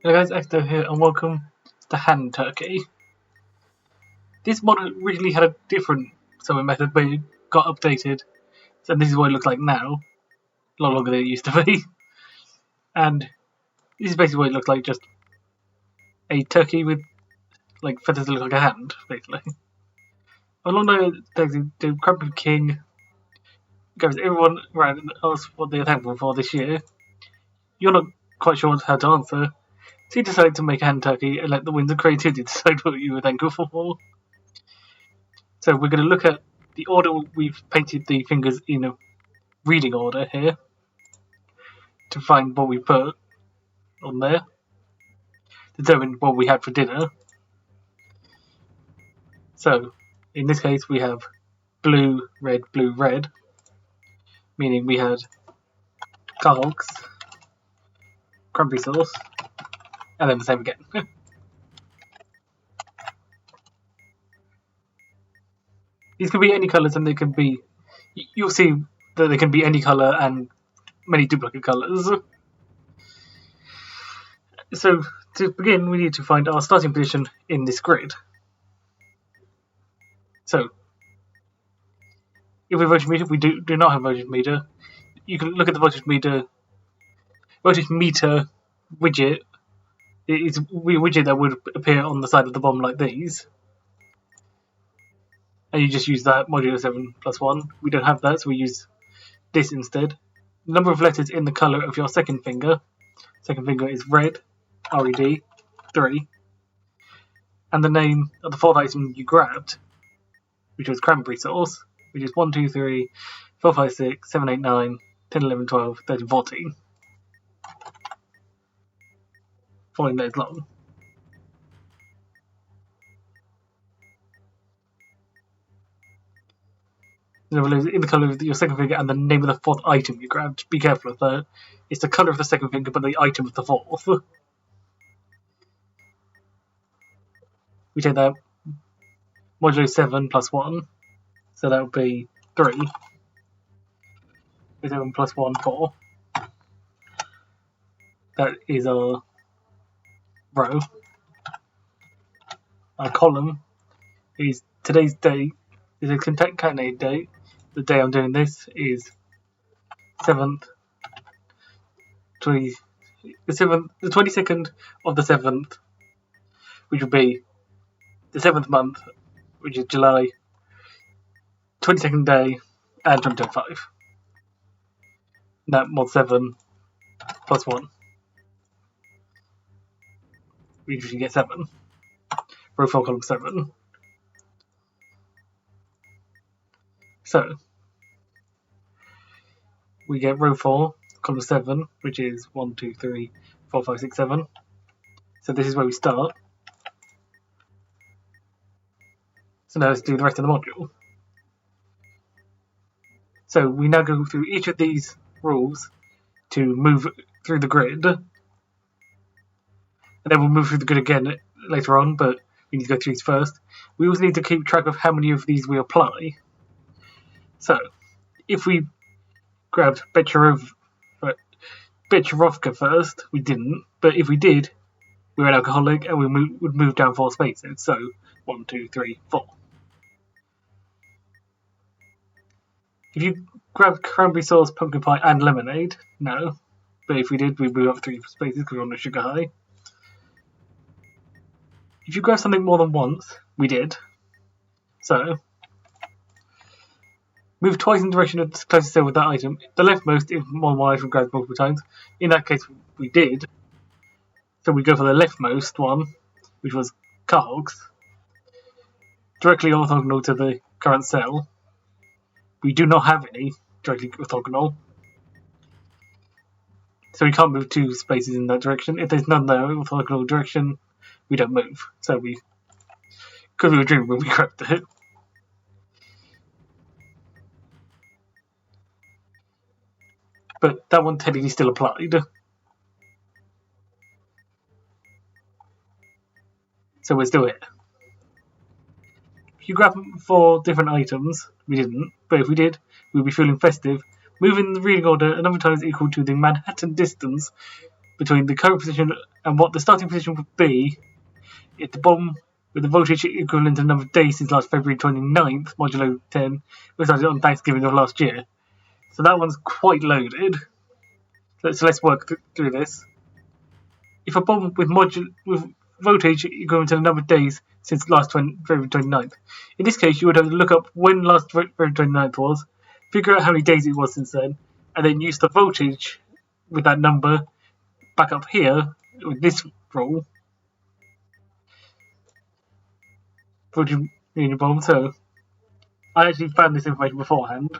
Hello guys, Ecto here and welcome to Hand Turkey. This mod originally had a different sewing method but it got updated, so this is what it looks like now. A lot longer than it used to be. And this is basically what it looks like, just a turkey with like feathers that look like a hand, basically. Along the Crumpy King gives everyone around and asks what they're thankful for this year. You're not quite sure how to answer, so you decide to make a hand turkey and let the winds of creativity decide what you were thankful for. So we're going to look at the order we've painted the fingers in a reading order here to find what we put on there, determine what we had for dinner. So in this case we have blue, red, meaning we had cogs, crumpy sauce, and then the same again. These can be any colours and they can be, you'll see that they can be any colour and many duplicate colours. So to begin we need to find our starting position in this grid. So if we have voltage meter, we do not have voltage meter. You can look at the voltage meter widget. It's a widget that would appear on the side of the bomb like these. And you just use that modulo 7 plus 1. We don't have that, so we use this instead. Number of letters in the colour of your second finger. Second finger is red, RED, 3. And the name of the fourth item you grabbed, which was cranberry sauce, which is 1, 2, 3, 4, 5, 6, 7, 8, 9, 10, 11, 12, 13, 14. 14 days long. In the colour of your second finger and the name of the fourth item you grabbed. Be careful of that. It's the colour of the second finger but the item of the fourth. We take that modulo 7 plus 1. So that would be 3. 7 plus 1, 4. That is our row. Our column is today's date. This is KTaNE date. The day I'm doing this is the 22nd of the 7th, which will be the 7th month, which is July, 22nd day, and 2025. That mod 7 plus 1. We usually get 7. Row 4, column 7. So we get row 4, column 7, which is 1, 2, 3, 4, 5, 6, 7. So this is where we start. So now let's do the rest of the module. So we now go through each of these rules to move through the grid. And then we'll move through the grid again later on, but we need to go through these first. We also need to keep track of how many of these we apply. So, if we grabbed Becherovka first, we didn't, but if we did, we were an alcoholic and we would move down 4 spaces. So, 1, 2, 3, 4. If you grabbed cranberry sauce, pumpkin pie, and lemonade, no. But if we did, we'd move up 3 spaces because we're on a sugar high. If you grab something more than once, we did. So, move twice in the direction of the closest cell with that item. The leftmost if more than one item grabs multiple times. In that case, we did. So we go for the leftmost one, which was cogs. Directly orthogonal to the current cell. We do not have any directly orthogonal. So we can't move 2 spaces in that direction. If there's none there, orthogonal direction, we don't move. So because we were dreaming when we grabbed it. But that one technically still applied. So we're still here. If you grab 4 different items, we didn't, but if we did, we'd be feeling festive. Moving the reading order a number of times equal to the Manhattan distance between the current position and what the starting position would be if the bomb with the voltage equivalent to the number of days since last February 29th, modulo 10, was started on Thanksgiving of last year. So that one's quite loaded. So let's work through this. If a bomb with voltage equivalent to the number of days since last February 29th. In this case, you would have to look up when last February 29th was, figure out how many days it was since then, and then use the voltage with that number back up here with this rule. Voltage unit bomb. So I actually found this information beforehand.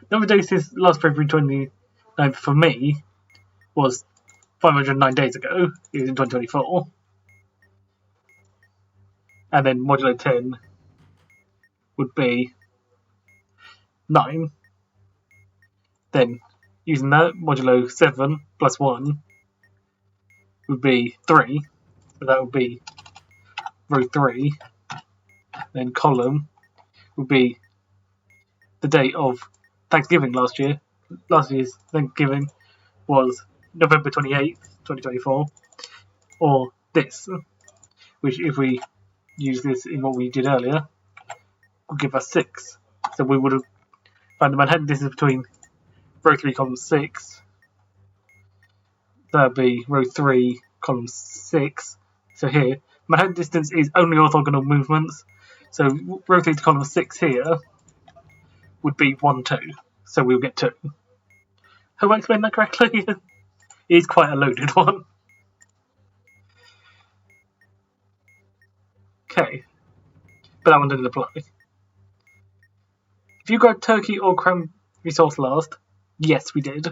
Number of days since last February 29th for me was 509 days ago. It was in 2024. And then modulo 10 would be 9. Then using that, modulo 7 plus 1 would be 3. So that would be row 3. Then column would be the date of Thanksgiving last year. Last year's Thanksgiving was November 28th, 2024. Or this, which if we use this in what we did earlier, would give us 6. So we would have found the Manhattan distance between row 3, column 6. That would be row 3, column 6. So here, Manhattan distance is only orthogonal movements. So row 3 to column 6 here would be 1, 2. So we'll get 2. Have I explained that correctly? It is quite a loaded one. Okay. But that one didn't apply. If you got turkey or cranberry sauce last, yes, we did.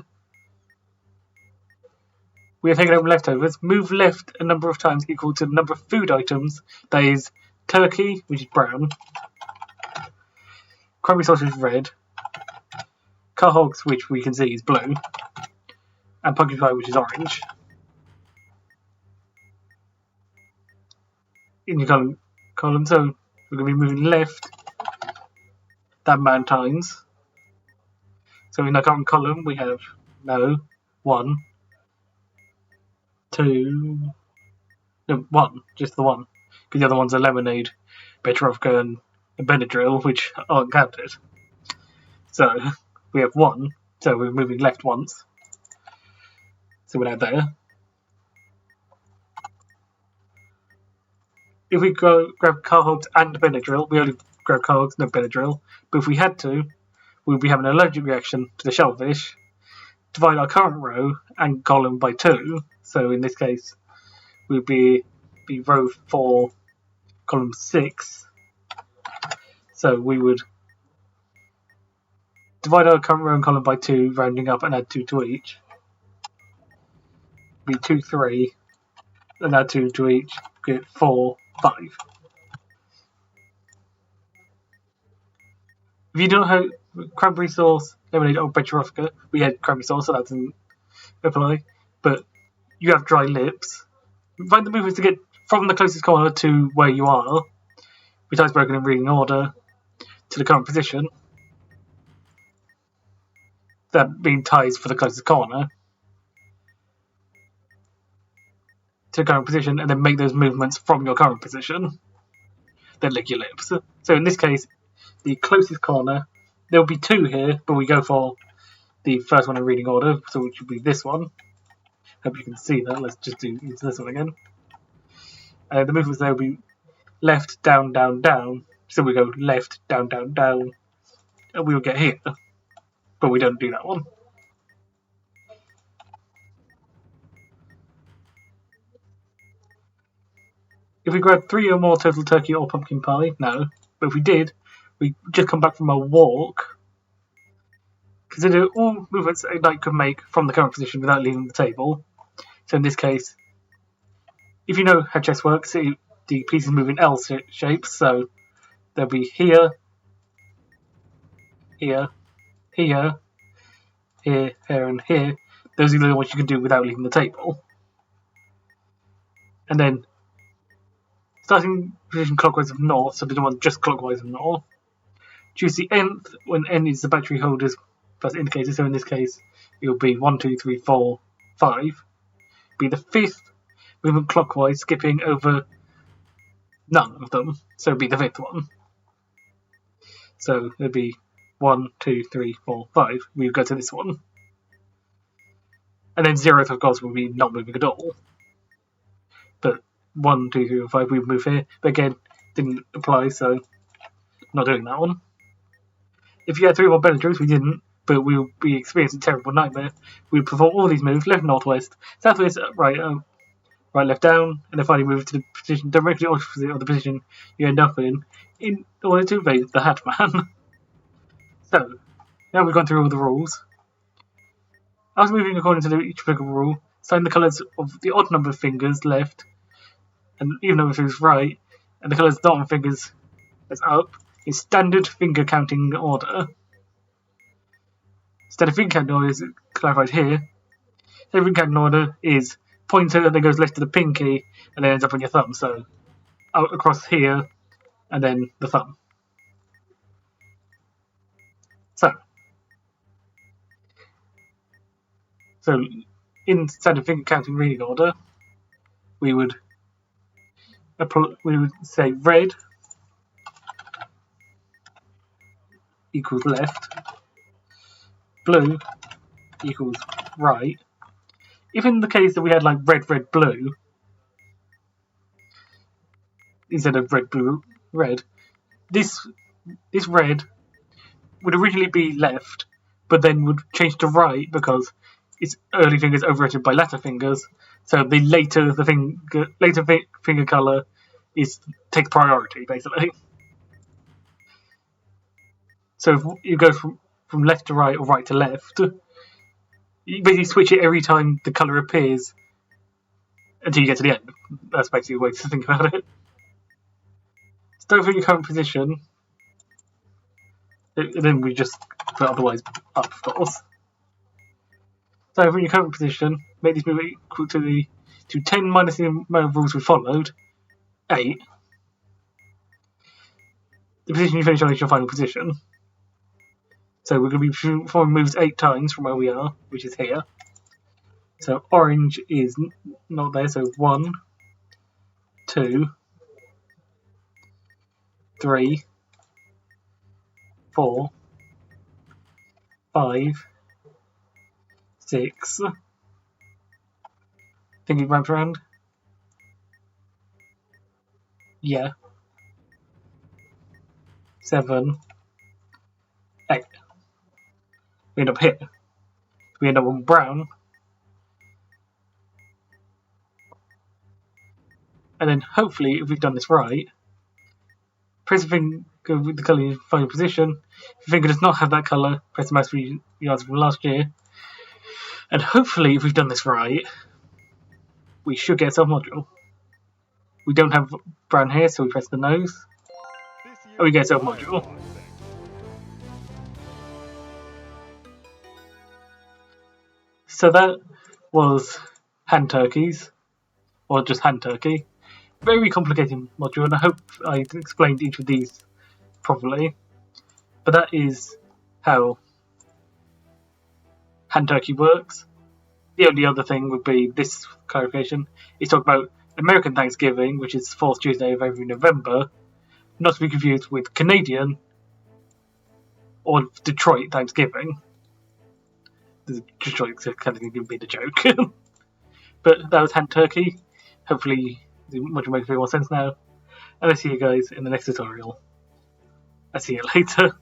We have taken over leftovers. Move left a number of times equal to the number of food items. That is turkey, which is brown. Cranberry sauce is red. Car hogs, which we can see is blue. And pumpkin pie, which is orange. In your column, so we're going to be moving left that amount of times. So in our current column, we have 1, 2, 1, just the one, because the other ones are lemonade, Petrovka, and Benadryl, which aren't counted. So we have 1, so we're moving left once. So we're now there. If we go grab car hogs and Benadryl, we only grab car hogs, no Benadryl. But if we had to, we'd be having an allergic reaction to the shellfish. Divide our current row and column by 2. So in this case, we'd be row 4, column 6. So we would divide our current row and column by 2, rounding up, and add 2 to each. Be 2, 3, and add 2 to each. Get 4, 5. If you don't have cranberry sauce, lemonade, or Petrovka, we had cranberry sauce, so that doesn't apply. But you have dry lips. Find the movements to get from the closest corner to where you are, with ties broken in reading order, to the current position. That being ties for the closest corner. To the current position, and then make those movements from your current position. Then lick your lips. So in this case, the closest corner, there'll be 2 here, but we go for the first one in reading order, so which would be this one. Hope you can see that. Let's just do this one again. The movements there will be left, down, down, down. So we go left, down, down, down, and we will get here. But we don't do that one. If we grab 3 or more total turkey or pumpkin pie, no. But if we did, we just come back from a walk. Consider all movements a knight could make from the current position without leaving the table. So in this case, if you know how chess works, the pieces move in L shapes. So they'll be here, here, here, here, here, and here. Those are the only ones you can do without leaving the table. And then starting position clockwise of north, so they don't want just clockwise of north. Choose the nth when n is the battery holder's first indicator, so in this case it will be 1, 2, 3, 4, 5. be the 5th movement clockwise, skipping over none of them. So it'd be the 5th one. So it'd be 1, 2, 3, 4, 5. We would go to this one. And then 0th, of course, would be not moving at all. But 1, 2, 3, 4, 5, we would move here. But again, didn't apply, so not doing that one. If you had 3 more Benadryls, we didn't, but we would be experiencing a terrible nightmare. We would perform all these moves: left, northwest, southwest, right, left, down, and then finally move to the position directly opposite of the position you end up in order to evade the Hat Man. So, now we've gone through all the rules. After moving according to each applicable rule, sign the colours of the odd number of fingers left, and even number of fingers right, and the colours not on fingers as up, in standard finger counting order. Standard finger counting order is clarified here. Standard finger counting order is pointer, and then goes left to the pinky, and then ends up on your thumb. So, out across here, and then the thumb. So in standard finger counting reading order, we would say red equals left, blue equals right. If in the case that we had like red, red, blue, instead of red, blue, red, this red would originally be left, but then would change to right because its early fingers overrated by latter fingers. So the later finger colour takes priority, basically. So if you go from left to right or right to left, you basically switch it every time the colour appears until you get to the end. That's basically the way to think about it. Start from your current position, and then we just put otherwise up, of course. So from your current position, make this move equal to 10 minus the amount of rules we followed, 8. The position you finish on is your final position. So we're going to be performing moves 8 times from where we are, which is here. So orange is not there, so 1, 2, 3, 4, 5, 6. Think it wrapped around? Yeah. 7, 8. We end up here. We end up on brown. And then hopefully, if we've done this right, press the finger with the colour in your final position. If your finger does not have that colour, press the mouse for the answer from last year. And hopefully, if we've done this right, we should get a self-module. We don't have brown hair, so we press the nose. And we get a self-module. So that was hand turkeys, or just hand turkey. Very complicated module, and I hope I explained each of these properly. But that is how hand turkey works. The only other thing would be this clarification is talk about American Thanksgiving, which is the 4th Tuesday of every November, not to be confused with Canadian or Detroit Thanksgiving. Detroit kind of going to be the joke. But that was hand turkey. Hopefully the module makes a bit more sense now. And I'll see you guys in the next tutorial. I'll see you later.